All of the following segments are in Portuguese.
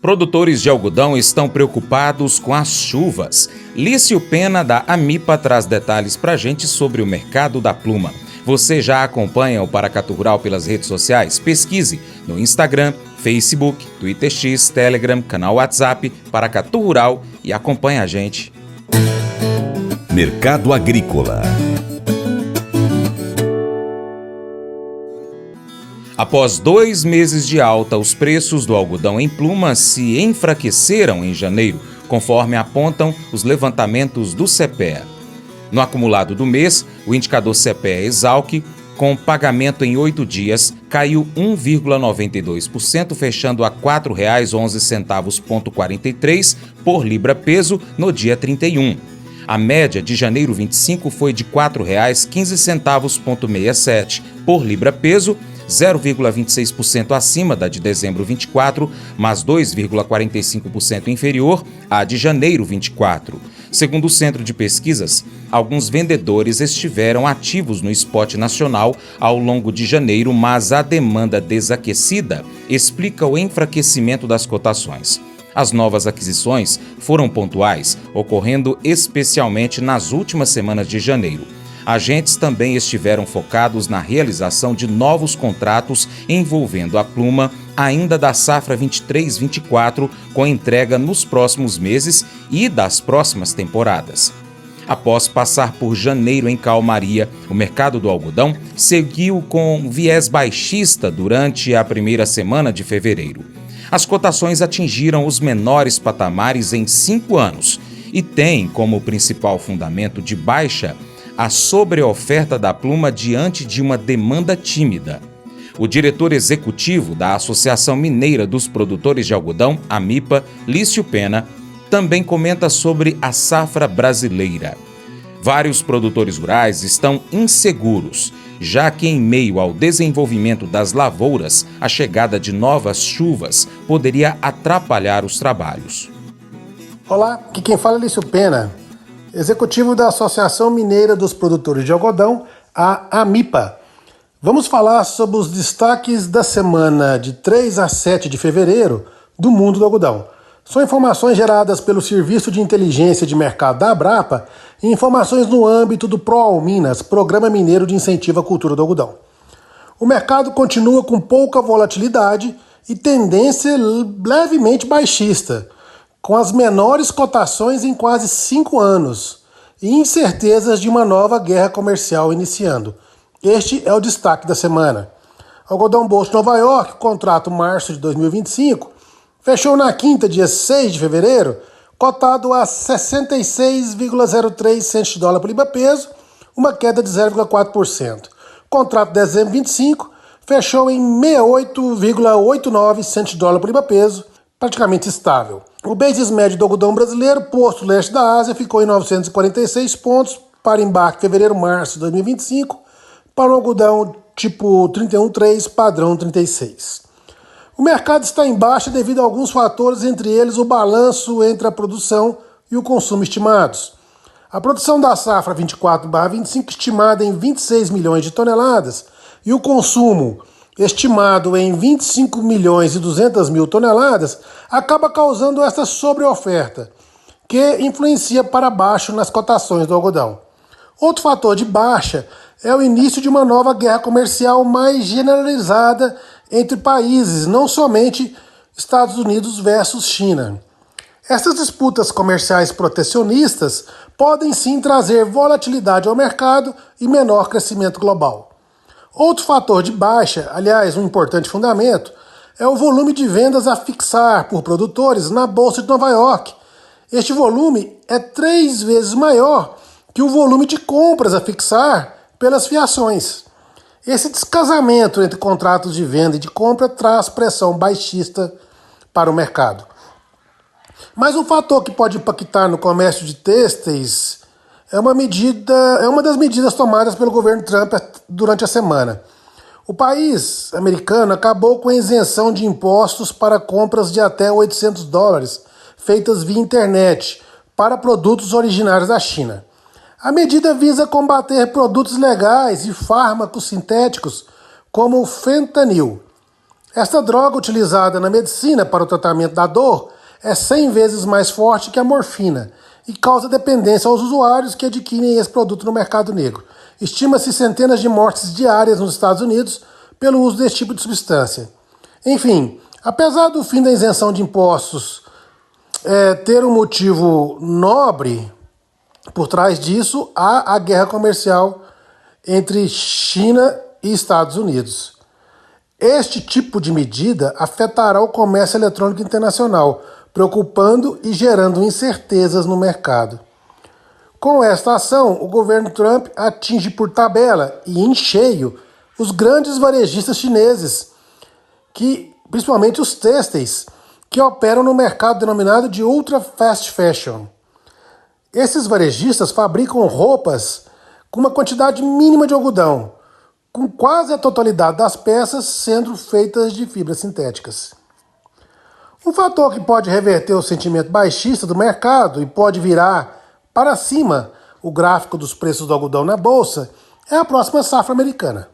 Produtores de algodão estão preocupados com as chuvas. Lício Pena, da Amipa, traz detalhes pra gente sobre o mercado da pluma. Você já acompanha o Paracatu Rural pelas redes sociais? Pesquise no Instagram, Facebook, Twitter X, Telegram, canal WhatsApp, Paracatu Rural e acompanhe a gente. Mercado Agrícola. Após 2 meses de alta, os preços do algodão em pluma se enfraqueceram em janeiro, conforme apontam os levantamentos do CEPEA. No acumulado do mês, o indicador CEPEA-Esalq, com pagamento em 8 dias, caiu 1,92%, fechando a R$ 4,11,43 por libra-peso no dia 31. A média de janeiro 25 foi de R$ 4,15,67 por libra-peso, 0,26% acima da de dezembro 24, mas 2,45% inferior à de janeiro 24. Segundo o Centro de Pesquisas, alguns vendedores estiveram ativos no spot nacional ao longo de janeiro, mas a demanda desaquecida explica o enfraquecimento das cotações. As novas aquisições foram pontuais, ocorrendo especialmente nas últimas semanas de janeiro. Agentes também estiveram focados na realização de novos contratos envolvendo a pluma ainda da safra 23-24, com entrega nos próximos meses e das próximas temporadas. Após passar por janeiro em calmaria, o mercado do algodão seguiu com viés baixista durante a primeira semana de fevereiro. As cotações atingiram os menores patamares em 5 anos e têm como principal fundamento de baixa a sobreoferta da pluma diante de uma demanda tímida. O diretor executivo da Associação Mineira dos Produtores de Algodão, Amipa, Lício Pena, também comenta sobre a safra brasileira. Vários produtores rurais estão inseguros, já que em meio ao desenvolvimento das lavouras, a chegada de novas chuvas poderia atrapalhar os trabalhos. Olá, aqui quem fala é Lício Pena, executivo da Associação Mineira dos Produtores de Algodão, a Amipa. Vamos falar sobre os destaques da semana de 3 a 7 de fevereiro do mundo do algodão. São informações geradas pelo Serviço de Inteligência de Mercado da Abrapa e informações no âmbito do ProAlminas, Programa Mineiro de Incentivo à Cultura do Algodão. O mercado continua com pouca volatilidade e tendência levemente baixista, com as menores cotações em quase 5 anos e incertezas de uma nova guerra comercial iniciando. Este é o destaque da semana. Algodão Bolsa de Nova York, contrato março de 2025, fechou na quinta, dia 6 de fevereiro, cotado a 66,03 centos de dólar por libra-peso, uma queda de 0,4%. Contrato de dezembro 25 fechou em 68,89 centos de dólar por libra-peso, praticamente estável. O basis médio do algodão brasileiro, posto leste da Ásia, ficou em 946 pontos para embarque fevereiro-março de 2025, para o algodão tipo 31,3, padrão 36. O mercado está em baixa devido a alguns fatores, entre eles o balanço entre a produção e o consumo estimados. A produção da safra 24/25, estimada em 26 milhões de toneladas, e o consumo, estimado em 25 milhões e 200 mil toneladas, acaba causando esta sobreoferta, que influencia para baixo nas cotações do algodão. Outro fator de baixa é o início de uma nova guerra comercial mais generalizada entre países, não somente Estados Unidos versus China. Essas disputas comerciais protecionistas podem sim trazer volatilidade ao mercado e menor crescimento global. Outro fator de baixa, aliás, um importante fundamento, é o volume de vendas a fixar por produtores na Bolsa de Nova York. Este volume é 3 vezes maior que o volume de compras a fixar pelas fiações. Esse descasamento entre contratos de venda e de compra traz pressão baixista para o mercado. Mas um fator que pode impactar no comércio de têxteis é uma das medidas tomadas pelo governo Trump durante a semana. O país americano acabou com a isenção de impostos para compras de até $800 feitas via internet para produtos originários da China. A medida visa combater produtos ilegais e fármacos sintéticos como o fentanil. Esta droga, utilizada na medicina para o tratamento da dor, é 100 vezes mais forte que a morfina e causa dependência aos usuários que adquirem esse produto no mercado negro. Estima-se centenas de mortes diárias nos Estados Unidos pelo uso desse tipo de substância. Enfim, apesar do fim da isenção de impostos ter um motivo nobre, por trás disso há a guerra comercial entre China e Estados Unidos. Este tipo de medida afetará o comércio eletrônico internacional, preocupando e gerando incertezas no mercado. Com esta ação, o governo Trump atinge por tabela e em cheio os grandes varejistas chineses, principalmente os têxteis, que operam no mercado denominado de Ultra Fast Fashion. Esses varejistas fabricam roupas com uma quantidade mínima de algodão, com quase a totalidade das peças sendo feitas de fibras sintéticas. Um fator que pode reverter o sentimento baixista do mercado e pode virar para cima o gráfico dos preços do algodão na bolsa é a próxima safra americana.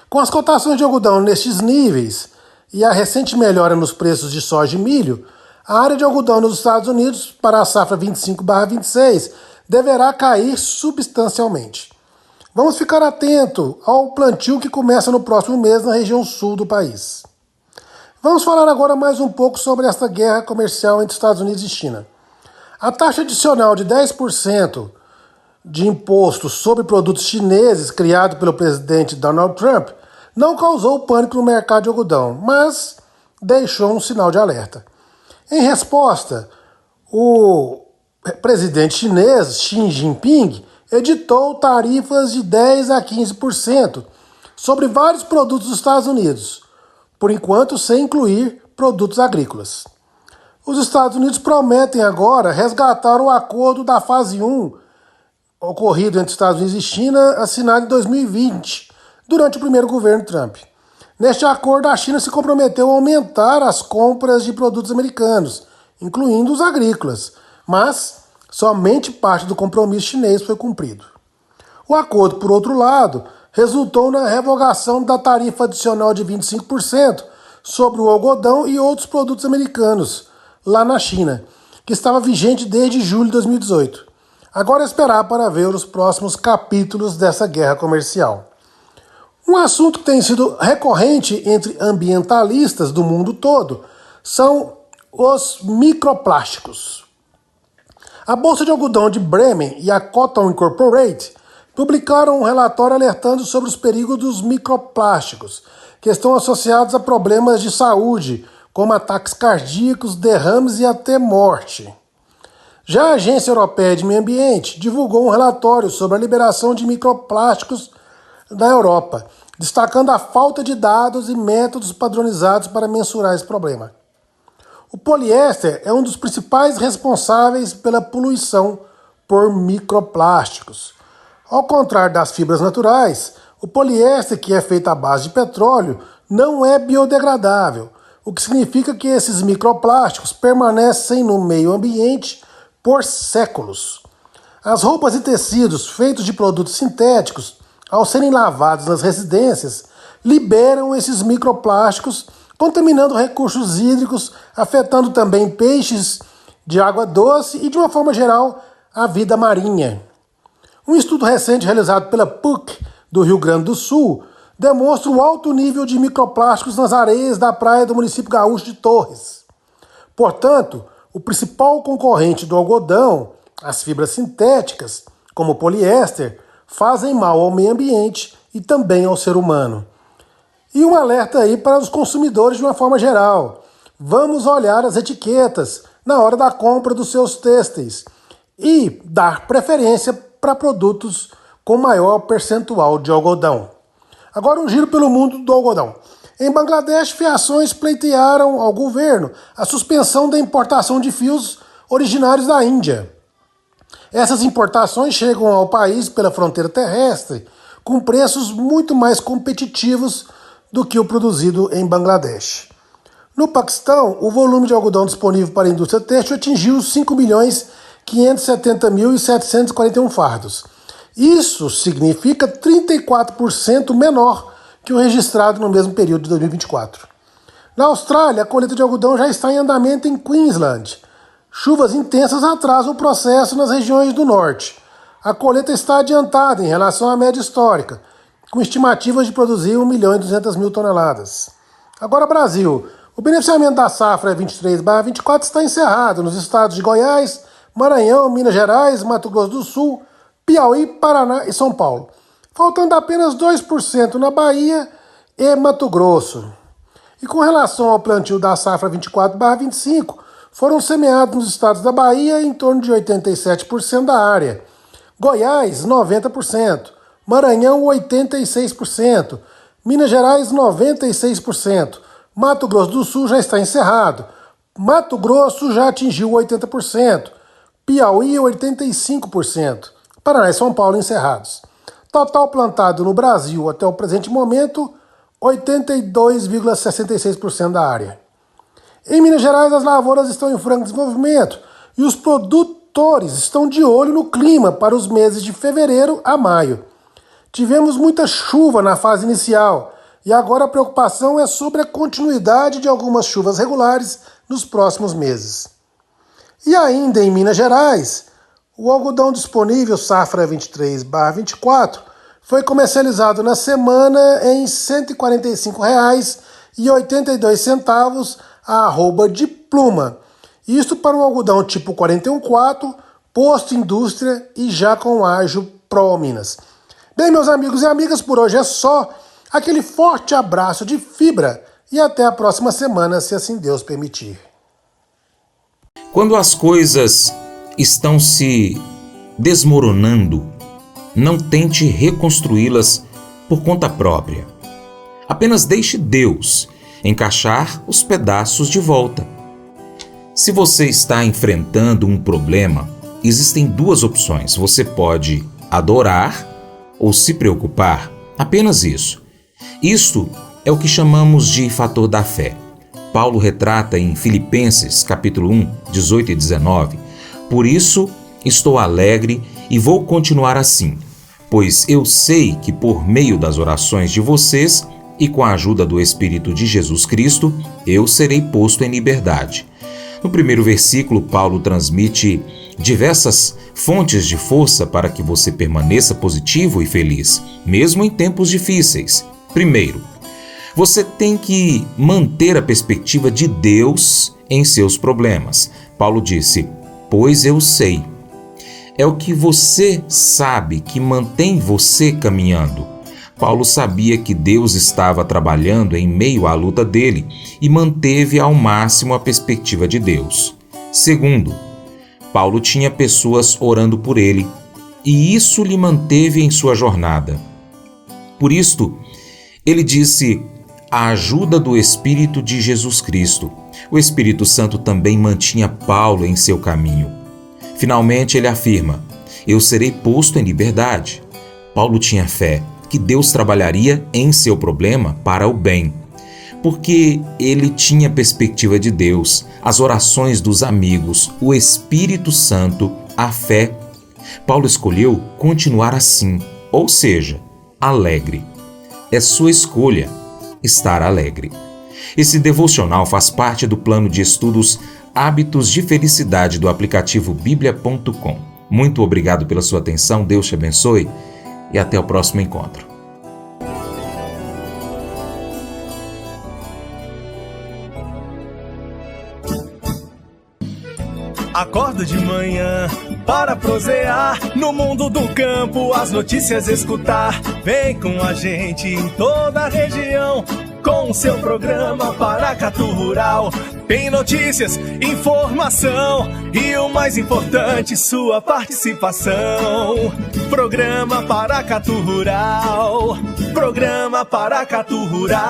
Com as cotações de algodão nestes níveis e a recente melhora nos preços de soja e milho, a área de algodão nos Estados Unidos para a safra 25/26 deverá cair substancialmente. Vamos ficar atento ao plantio que começa no próximo mês na região sul do país. Vamos falar agora mais um pouco sobre esta guerra comercial entre Estados Unidos e China. A taxa adicional de 10% de imposto sobre produtos chineses criado pelo presidente Donald Trump não causou pânico no mercado de algodão, mas deixou um sinal de alerta. Em resposta, o presidente chinês Xi Jinping editou tarifas de 10% a 15% sobre vários produtos dos Estados Unidos, por enquanto sem incluir produtos agrícolas. Os Estados Unidos prometem agora resgatar o acordo da fase 1, ocorrido entre Estados Unidos e China, assinado em 2020, durante o primeiro governo Trump. Neste acordo, a China se comprometeu a aumentar as compras de produtos americanos, incluindo os agrícolas, mas somente parte do compromisso chinês foi cumprido. O acordo, por outro lado, resultou na revogação da tarifa adicional de 25% sobre o algodão e outros produtos americanos, lá na China, que estava vigente desde julho de 2018. Agora é esperar para ver os próximos capítulos dessa guerra comercial. Um assunto que tem sido recorrente entre ambientalistas do mundo todo são os microplásticos. A Bolsa de Algodão de Bremen e a Cotton Incorporated publicaram um relatório alertando sobre os perigos dos microplásticos, que estão associados a problemas de saúde, como ataques cardíacos, derrames e até morte. Já a Agência Europeia de Meio Ambiente divulgou um relatório sobre a liberação de microplásticos na Europa, destacando a falta de dados e métodos padronizados para mensurar esse problema. O poliéster é um dos principais responsáveis pela poluição por microplásticos. Ao contrário das fibras naturais, o poliéster, que é feito à base de petróleo, não é biodegradável, o que significa que esses microplásticos permanecem no meio ambiente por séculos. As roupas e tecidos feitos de produtos sintéticos, ao serem lavados nas residências, liberam esses microplásticos, contaminando recursos hídricos, afetando também peixes de água doce e, de uma forma geral, a vida marinha. Um estudo recente realizado pela PUC do Rio Grande do Sul demonstra o alto nível de microplásticos nas areias da praia do município gaúcho de Torres. Portanto, o principal concorrente do algodão, as fibras sintéticas, como o poliéster, fazem mal ao meio ambiente e também ao ser humano. E um alerta aí para os consumidores de uma forma geral. Vamos olhar as etiquetas na hora da compra dos seus têxteis e dar preferência para produtos com maior percentual de algodão. Agora um giro pelo mundo do algodão. Em Bangladesh, fiações pleitearam ao governo a suspensão da importação de fios originários da Índia. Essas importações chegam ao país pela fronteira terrestre com preços muito mais competitivos do que o produzido em Bangladesh. No Paquistão, o volume de algodão disponível para a indústria têxtil atingiu 5.570.741 fardos. Isso significa 34% menor que o registrado no mesmo período de 2024. Na Austrália, a colheita de algodão já está em andamento em Queensland. Chuvas intensas atrasam o processo nas regiões do norte. A colheita está adiantada em relação à média histórica, com estimativas de produzir 1.200.000 toneladas. Agora, Brasil. O beneficiamento da safra 23/24 está encerrado nos estados de Goiás, Maranhão, Minas Gerais, Mato Grosso do Sul, Piauí, Paraná e São Paulo, faltando apenas 2% na Bahia e Mato Grosso. E com relação ao plantio da safra 24/25, foram semeados nos estados da Bahia em torno de 87% da área, Goiás 90%, Maranhão 86%, Minas Gerais 96%, Mato Grosso do Sul já está encerrado, Mato Grosso já atingiu 80%, Piauí 85%, Paraná e São Paulo encerrados. Total plantado no Brasil até o presente momento, 82,66% da área. Em Minas Gerais, as lavouras estão em franco desenvolvimento e os produtores estão de olho no clima para os meses de fevereiro a maio. Tivemos muita chuva na fase inicial e agora a preocupação é sobre a continuidade de algumas chuvas regulares nos próximos meses. E ainda em Minas Gerais, o algodão disponível safra 23/24 foi comercializado na semana em R$ 145,82 a arroba de pluma. Isto para um algodão tipo 41,4, posto indústria e já com ágio Pro Minas. Bem, meus amigos e amigas, por hoje é só. Aquele forte abraço de fibra e até a próxima semana, se assim Deus permitir. Quando as coisas estão se desmoronando, não tente reconstruí-las por conta própria. Apenas deixe Deus encaixar os pedaços de volta. Se você está enfrentando um problema, existem duas opções. Você pode adorar ou se preocupar. Apenas isso. Isto é o que chamamos de fator da fé. Paulo retrata em Filipenses, capítulo 1, 18 e 19. Por isso estou alegre e vou continuar assim, pois eu sei que por meio das orações de vocês e com a ajuda do Espírito de Jesus Cristo, eu serei posto em liberdade. No primeiro versículo, Paulo transmite diversas fontes de força para que você permaneça positivo e feliz, mesmo em tempos difíceis. Primeiro, você tem que manter a perspectiva de Deus em seus problemas. Paulo disse, pois eu sei. É o que você sabe que mantém você caminhando. Paulo sabia que Deus estava trabalhando em meio à luta dele e manteve ao máximo a perspectiva de Deus. Segundo, Paulo tinha pessoas orando por ele e isso lhe manteve em sua jornada. Por isto, ele disse, a ajuda do Espírito de Jesus Cristo. O Espírito Santo também mantinha Paulo em seu caminho. Finalmente ele afirma, eu serei posto em liberdade. Paulo tinha fé que Deus trabalharia em seu problema para o bem, porque ele tinha perspectiva de Deus, as orações dos amigos, o Espírito Santo, a fé. Paulo escolheu continuar assim, ou seja, alegre. É sua escolha estar alegre. Esse devocional faz parte do plano de estudos Hábitos de Felicidade do aplicativo bíblia.com. Muito obrigado pela sua atenção, Deus te abençoe e até o próximo encontro. Acordo de manhã para prosear no mundo do campo, as notícias escutar. Vem com a gente em toda a região com o seu programa Paracatu Rural. Tem notícias, informação e o mais importante, sua participação. Programa Paracatu Rural. Programa Paracatu Rural.